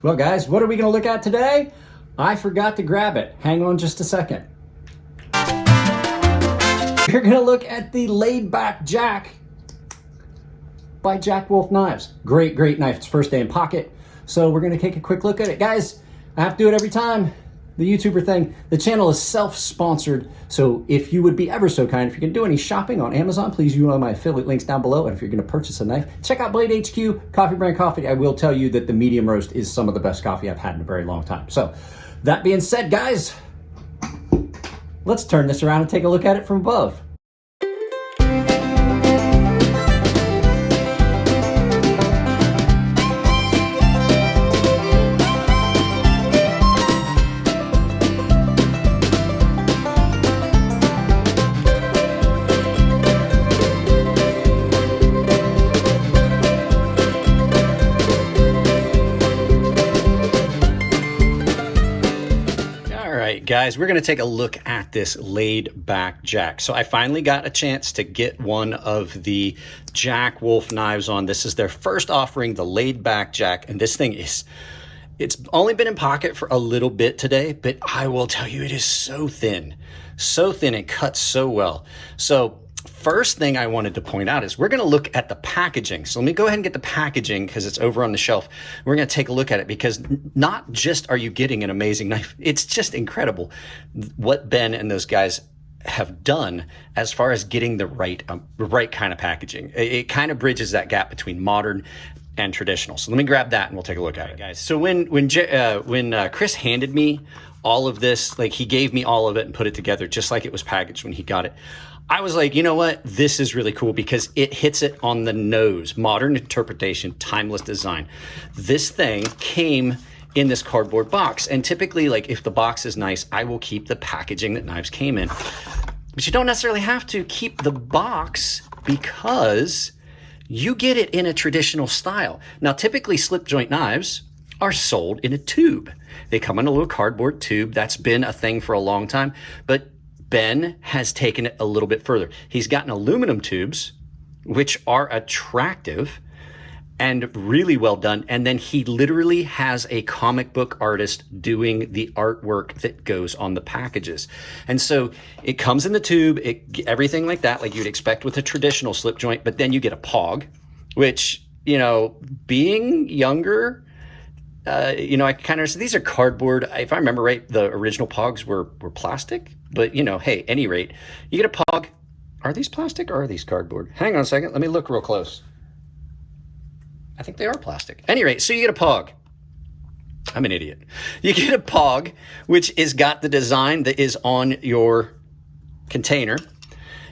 Well guys, what are we going to look at today? I forgot to grab it. Hang on just a second. We're going to look at the Laid Back Jack by Jack Wolf Knives. Great knife. It's first day in pocket. So we're going to take a quick look at it. Guys, I have to do it every time. The YouTuber thing. The channel is self-sponsored. So if you would be ever so kind, if you're going to do any shopping on Amazon, please use one of my affiliate links down below. And if you're going to purchase a knife, check out Blade HQ, Coffee Brand Coffee. I will tell you that the medium roast is some of the best coffee I've had in a very long time. So that being said, guys, let's turn this around and take a look at it from above. Guys, we're going to take a look at this Laid Back Jack. So I finally got a chance to get one of the Jack Wolf knives on. This is their first offering, the Laid Back Jack. And this thing is, it's only been in pocket for a little bit today, but I will tell you, it is so thin. So thin, it cuts so well. So first thing I wanted to point out is we're going to look at the packaging. So let me go ahead and get the packaging because it's over on the shelf. We're going to take a look at it because not just are you getting an amazing knife, it's just incredible what Ben and those guys have done as far as getting the right kind of packaging. It kind of bridges that gap between modern and traditional. So let me grab that and we'll take a look at it, guys. So when Chris handed me all of this, like he gave me all of it and put it together just like it was packaged when he got it, I was like, you know what? This is really cool because it hits it on the nose. Modern interpretation, timeless design. This thing came in this cardboard box. And typically, like if the box is nice, I will keep the packaging that knives came in. But you don't necessarily have to keep the box because you get it in a traditional style. Now, typically slip joint knives are sold in a tube. They come in a little cardboard tube. That's been a thing for a long time. But Ben has taken it a little bit further. He's gotten aluminum tubes, which are attractive and really well done. And then he literally has a comic book artist doing the artwork that goes on the packages. And so it comes in the tube, everything like that, like you'd expect with a traditional slip joint, but then you get a POG, which, you know, being younger, you know, I kind of, these are cardboard. If I remember right, the original POGs were plastic, but you know, hey, any rate, you get a POG. Are these plastic or are these cardboard? Hang on a second. Let me look real close. I think they are plastic. Any rate, so you get a POG. I'm an idiot. You get a POG, which is got the design that is on your container.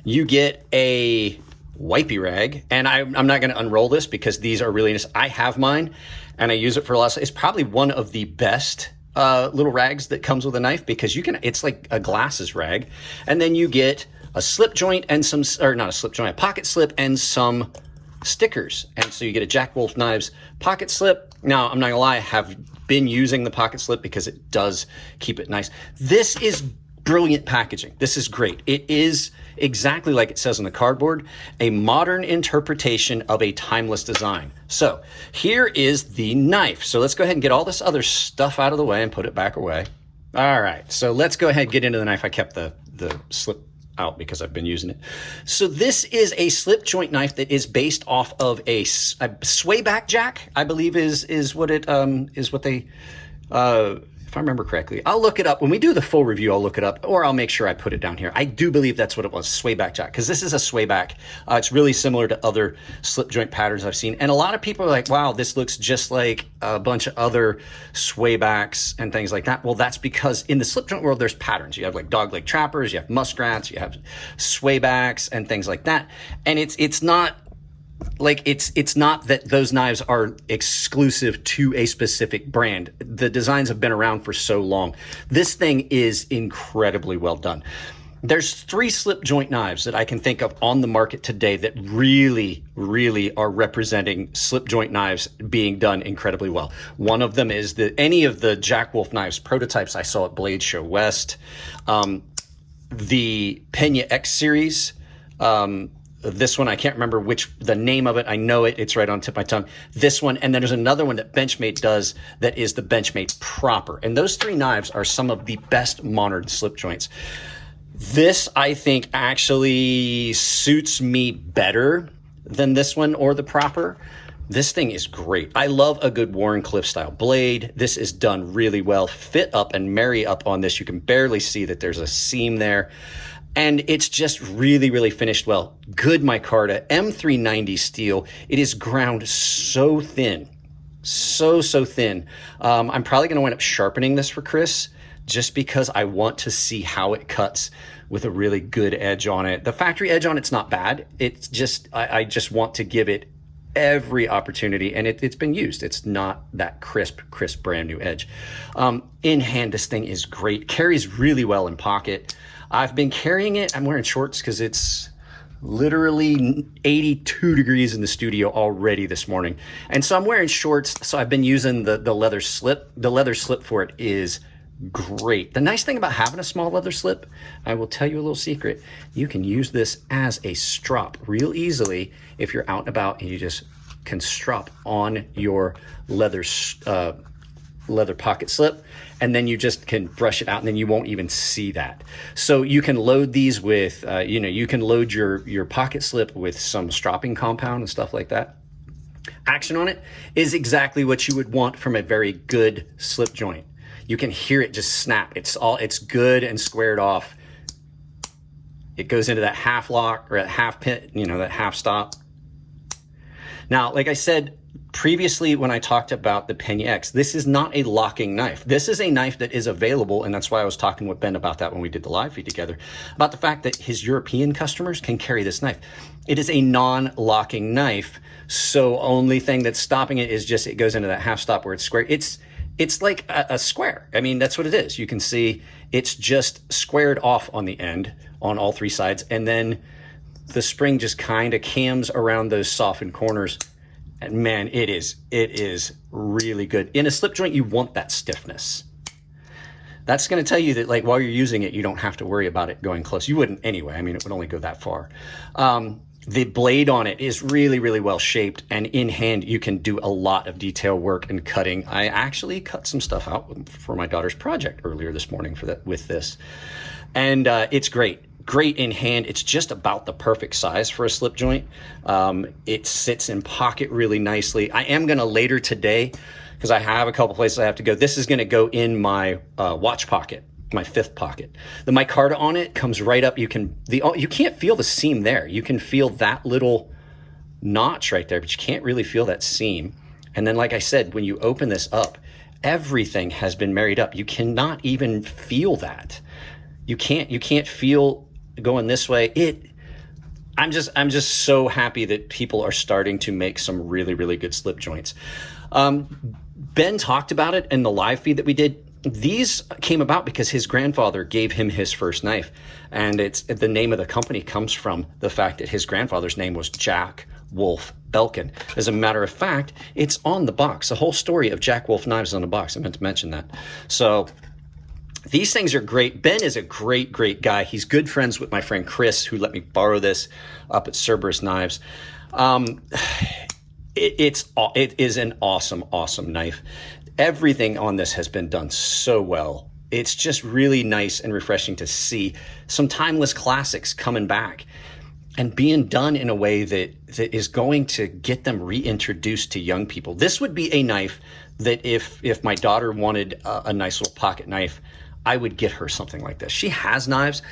You get a wipey rag, and I'm not going to unroll this because these are really nice. I have mine and I use it for a lot. It's probably one of the best little rags that comes with a knife because you can, it's like a glasses rag. And then you get a slip joint and some, or not a slip joint, a pocket slip and some stickers. And so you get a Jack Wolf Knives pocket slip. Now, I'm not gonna lie, I have been using the pocket slip because it does keep it nice. This is brilliant packaging. This is great. It is exactly like it says on the cardboard, a modern interpretation of a timeless design. So here is the knife. So let's go ahead and get all this other stuff out of the way and put it back away. All right, so let's go ahead and get into the knife. I kept the slip out because I've been using it. So this is a slip joint knife that is based off of a swayback jack, I believe is what it is what they if I remember correctly. I'll look it up. When we do the full review, I'll look it up, or I'll make sure I put it down here. I do believe that's what it was, swayback jack, because this is a swayback. It's really similar to other slip joint patterns I've seen. And a lot of people are like, wow, this looks just like a bunch of other swaybacks and things like that. Well, that's because in the slip joint world, there's patterns. You have like dogleg trappers, you have muskrats, you have swaybacks and things like that. And it's not like it's not that those knives are exclusive to a specific brand. The designs have been around for so long. This thing is incredibly well done. There's 3 slip joint knives that I can think of on the market today that really, really are representing slip joint knives being done incredibly well. One of them is any of the Jack Wolf Knives prototypes I saw at Blade Show West, the Pena X series, this one. I can't remember the name of it. I know it. It's right on the tip of my tongue. This one. And then there's another one that Benchmade does that is the Benchmade proper. And those 3 knives are some of the best modern slip joints. This, I think, actually suits me better than this one or the proper. This thing is great. I love a good Warncliffe style blade. This is done really well. Fit up and marry up on this. You can barely see that there's a seam there. And it's just really, really finished well. Good micarta, M390 steel. It is ground so thin, so thin. I'm probably gonna wind up sharpening this for Chris just because I want to see how it cuts with a really good edge on it. The factory edge on it's not bad. It's just, I just want to give it every opportunity, and it's been used. It's not that crisp brand new edge. In hand, this thing is great. Carries really well in pocket. I've been carrying it. I'm wearing shorts because it's literally 82 degrees in the studio already this morning. And so I'm wearing shorts. So I've been using the leather slip. The leather slip for it is great. The nice thing about having a small leather slip, I will tell you a little secret. You can use this as a strop real easily if you're out and about and you just can strop on your leather pocket slip, and then you just can brush it out and then you won't even see that. So you can load these with, you can load your pocket slip with some stropping compound and stuff like that. Action on it is exactly what you would want from a very good slip joint. You can hear it just snap. It's good and squared off. It goes into that half lock or that half pin, that half stop. Now, like I said previously when I talked about the Penny X, this is not a locking knife. This is a knife that is available, and that's why I was talking with Ben about that when we did the live feed together, about the fact that his European customers can carry this knife. It is a non-locking knife, so only thing that's stopping it is just it goes into that half stop where it's square. It's like a square. I mean, that's what it is. You can see it's just squared off on the end on all 3 sides, and then the spring just kind of cams around those softened corners. And man, it is really good. In a slip joint, you want that stiffness. That's going to tell you that, like, while you're using it, you don't have to worry about it going close. You wouldn't anyway. I mean, it would only go that far. The blade on it is really, really well shaped, and in hand, you can do a lot of detail work and cutting. I actually cut some stuff out for my daughter's project earlier this morning with this. And it's great. Great in hand. It's just about the perfect size for a slip joint. It sits in pocket really nicely. I am going to later today, because I have a couple places I have to go. This is going to go in my watch pocket, my 5th pocket. The micarta on it comes right up. You can't feel the seam there. You can feel that little notch right there, but you can't really feel that seam. And then, like I said, when you open this up, everything has been married up. You cannot even feel that. You can't feel going this way. I'm just so happy that people are starting to make some really, really good slip joints. Ben talked about it in the live feed that we did. These came about because his grandfather gave him his first knife, and the name of the company comes from the fact that his grandfather's name was Jack Wolf Belkin. As a matter of fact, it's on the box. The whole story of Jack Wolf knives is on the box. I meant to mention that. So these things are great. Ben is a great, great guy. He's good friends with my friend Chris, who let me borrow this up at Cerberus Knives. It is an awesome, awesome knife. Everything on this has been done so well. It's just really nice and refreshing to see some timeless classics coming back and being done in a way that is going to get them reintroduced to young people. This would be a knife that if my daughter wanted a nice little pocket knife, I would get her something like this. She has knives.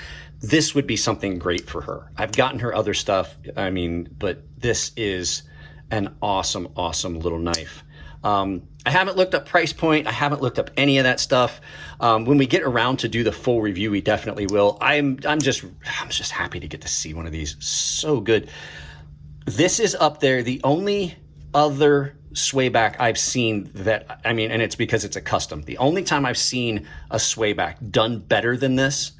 This would be something great for her. I've gotten her other stuff, but this is an awesome, awesome little knife. I haven't looked up price point. I haven't looked up any of that stuff. When we get around to do the full review, we definitely will. I'm just happy to get to see one of these. So good. This is up there. The only other swayback I've seen and it's because it's a custom. The only time I've seen a swayback done better than this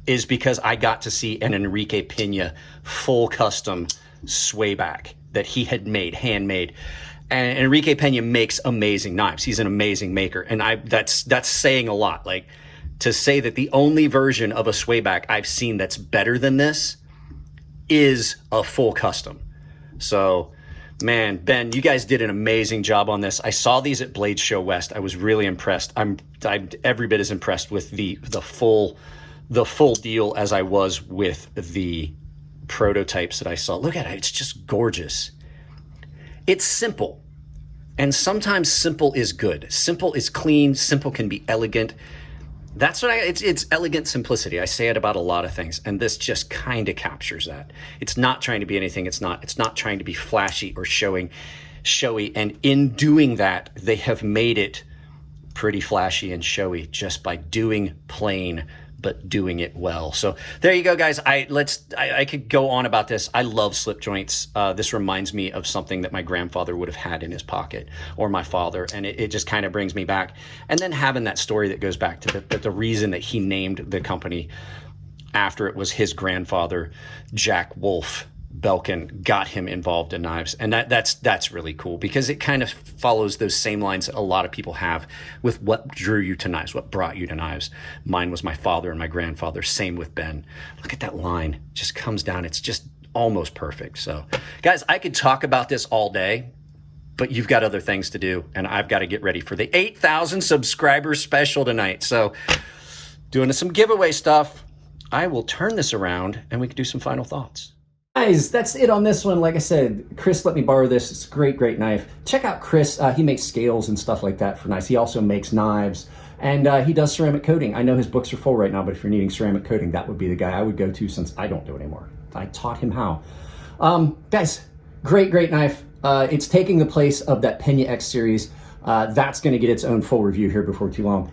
is because I got to see an Enrique Pena full custom swayback that he had made, handmade. And Enrique Pena makes amazing knives. He's an amazing maker. And that's saying a lot. Like, to say that the only version of a swayback I've seen that's better than this is a full custom. So, man, Ben, you guys did an amazing job on this. I saw these at Blade Show West. I was really impressed. I'm every bit as impressed with the full deal as I was with the prototypes that I saw. Look at it. It's just gorgeous. It's simple. And sometimes simple is good. Simple is clean. Simple can be elegant. That's what it's elegant simplicity. I say it about a lot of things, and this just kind of captures that. It's not trying to be anything. It's not trying to be flashy or showy. And in doing that, they have made it pretty flashy and showy just by doing plain, but doing it well. So there you go, guys. I could go on about this. I love slip joints. This reminds me of something that my grandfather would have had in his pocket, or my father, and it just kind of brings me back. And then having that story that goes back to the reason that he named the company after it was his grandfather, Jack Wolf Belkin, got him involved in knives. And that's really cool, because it kind of follows those same lines that a lot of people have with what drew you to knives, what brought you to knives. Mine was my father and my grandfather. Same with Ben. Look at that line. It just comes down. It's just almost perfect. So guys, I could talk about this all day, but you've got other things to do, and I've got to get ready for the 8,000 subscribers special tonight. So doing some giveaway stuff. I will turn this around and we can do some final thoughts. Guys, that's it on this one. Like I said, Chris let me borrow this. It's a great, great knife. Check out Chris. He makes scales and stuff like that for knives. He also makes knives, and he does ceramic coating. I know his books are full right now, but if you're needing ceramic coating, that would be the guy I would go to, since I don't do it anymore. I taught him how. Guys, great, great knife. It's taking the place of that Pena X series. That's going to get its own full review here before too long.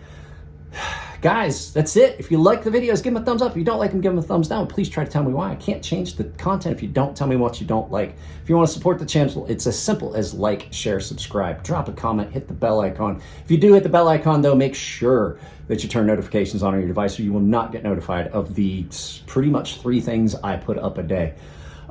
Guys, that's it. If you like the videos, give them a thumbs up. If you don't like them, give them a thumbs down. Please try to tell me why. I can't change the content if you don't tell me what you don't like. If you want to support the channel, it's as simple as like, share, subscribe, drop a comment, hit the bell icon. If you do hit the bell icon, though, make sure that you turn notifications on your device, so you will not get notified of the pretty much 3 things I put up a day.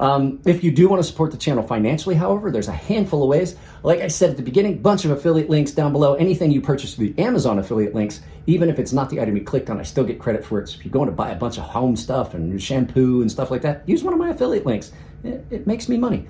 If you do want to support the channel financially, however, there's a handful of ways. Like I said at the beginning, bunch of affiliate links down below. Anything you purchase through the Amazon affiliate links, even if it's not the item you clicked on, I still get credit for it. So if you're going to buy a bunch of home stuff and shampoo and stuff like that, use one of my affiliate links. It makes me money.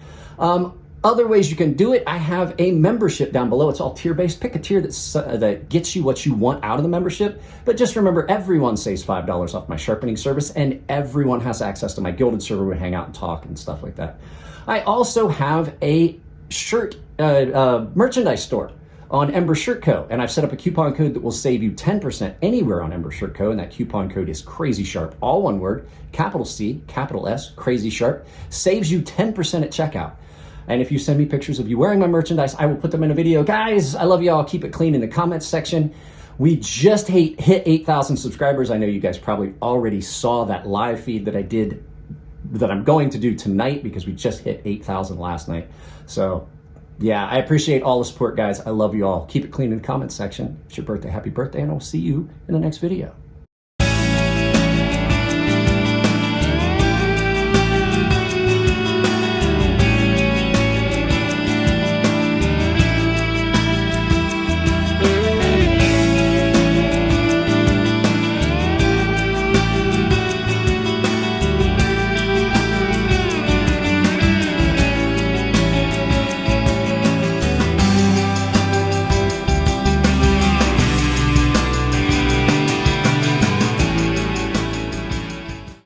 Other ways you can do it, I have a membership down below. It's all tier-based. Pick a tier that gets you what you want out of the membership. But just remember, everyone saves $5 off my sharpening service, and everyone has access to my Gilded server where we hang out and talk and stuff like that. I also have a shirt merchandise store on Ember Shirt Co. And I've set up a coupon code that will save you 10% anywhere on Ember Shirt Co. And that coupon code is CrazySharp, all one word, capital C, capital S, CrazySharp. Saves you 10% at checkout. And if you send me pictures of you wearing my merchandise, I will put them in a video. Guys, I love y'all. Keep it clean in the comments section. We just hit 8,000 subscribers. I know you guys probably already saw that live feed that I did, that I'm going to do tonight, because we just hit 8,000 last night. So yeah, I appreciate all the support, guys. I love you all. Keep it clean in the comments section. It's your birthday. Happy birthday, and I'll see you in the next video.